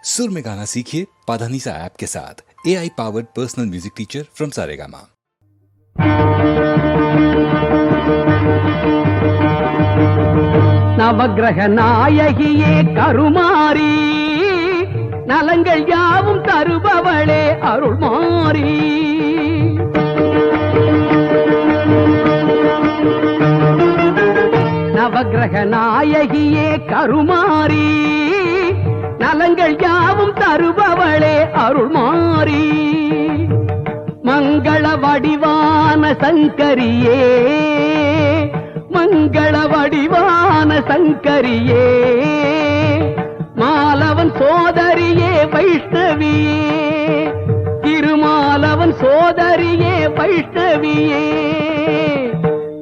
सुर में गाना सीखिए पाधानीसा ऐप के साथ। AI powered personal music teacher from Saregama. நவக்கிரக நாயகியே கருமாரி, நலங்கள் யாவும் தருபவளே அருள்மாரி. நவக்கிரக நாயகியே கருமாரி, நலங்கள் யாவும் தருபவளே அருள்மாரி. மங்கள வடிவான சங்கரியே, மங்கள வடிவான சங்கரியே, மாலவன் சோதரியே வைஷ்ணவியே, திருமாலவன் சோதரியே வைஷ்ணவியே.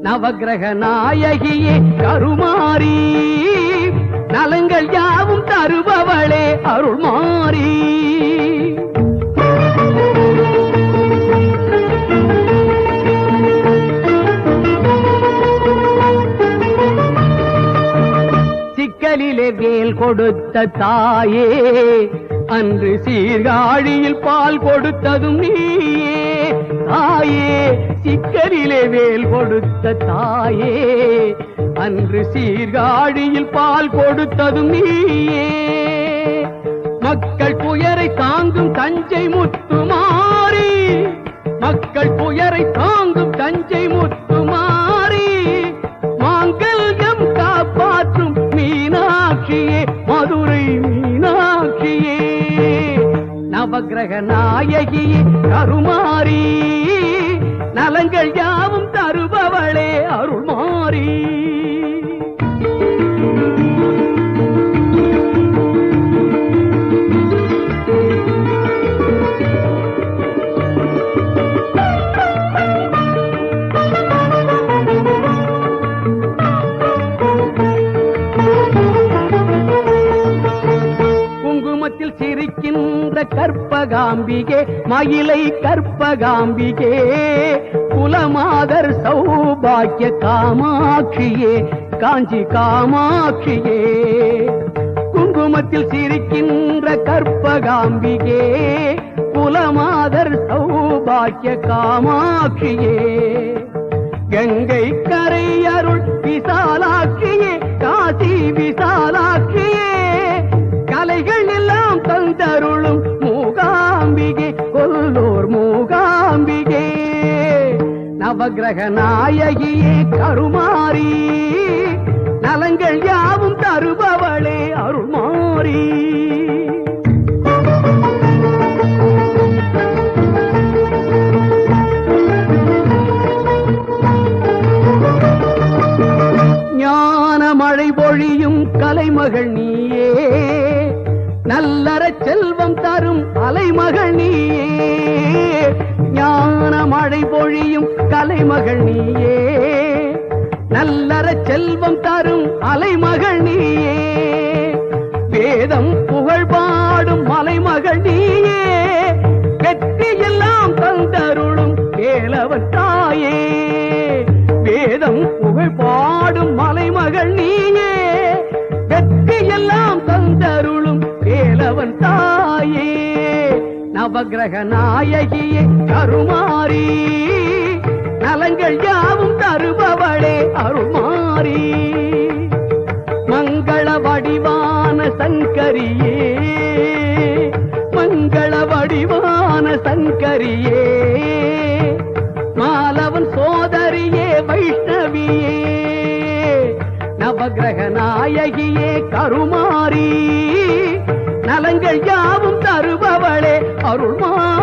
நவக்கிரக நாயகியே கருமாரி, நலங்கள் யாவும் தருபவளே அருள்மாரி. சிக்கலிலே வேல் கொடுத்த தாயே, அன்று சீர்காழியில் பால் கொடுத்ததும் நீயே. தாயே சிக்கலிலே வேல் கொடுத்த தாயே, அன்று சீர்காழியில் பால் கொடுத்ததும் நீயே. மக்கள் துயரை தாங்கும் தஞ்சை முத்துமாரி, மக்கள் துயரை தாங்கும் தஞ்சை முத்துமாரி. மாங்கல்யம் காப்பாற்றும் மீனாட்சியே, மதுரை மீனாட்சியே. நவக்கிரக நாயகியே கருமாரி, நலங்கள் யாவும் தருபவளே அருள்மாரி. குங்குமத்தில் சிரிக்கின்ற கற்பகாம்பிகே, மயிலை கற்பகாம்பிகே, குலமாதர் சௌபாக்கிய காமாட்சியே, காஞ்சி காமாட்சியே. குங்குமத்தில் சிரிக்கின்ற கற்பகாம்பிகே, குலமாதர் சௌபாக்கிய காமாட்சியே. கங்கை கரை அருள் விசாலாட்சியே, காசி விசாலாட்சியே. கலைகள் எல்லாம் தந்தருளும் மூகாம்பிகே, கொல்லூர் மூகாம்பிகே. நவக்கிரக நாயகியே கருமாரி, நலங்கள் யாவும் தருபவளே அருள்மாரி. ஞான மழை பொழியும் கலைமகள் நீயே, நல்லற செல்வம் தரும் அலைமகள் நீயே. ஞான மழை பொழியும் கலைமகள் நீயே, நல்லற செல்வம் தரும் அலைமகள் நீயே. வேதம் புகழ் பாடும் மலைமகள் நீயே, வெற்றி எல்லாம் தந்தருளும் வேலவன் தாயே. வேதம் புகழ் பாடும் மலைமகள் நீயே, வெற்றி எல்லாம் தந்தருளும் வேலவன் தாயே. நவக்கிரக நாயகியே கருமாரி, நலங்கள் யாவும் தருபவளே அருள்மாரி. மங்கள வடிவான சங்கரியே, மங்கள வடிவான சங்கரியே, மாலவன் சோதரியே வைஷ்ணவியே. நவக்கிரக நாயகியே கருமாரி, நலங்கள் யாவும் தருபவளே அருள்மாரி.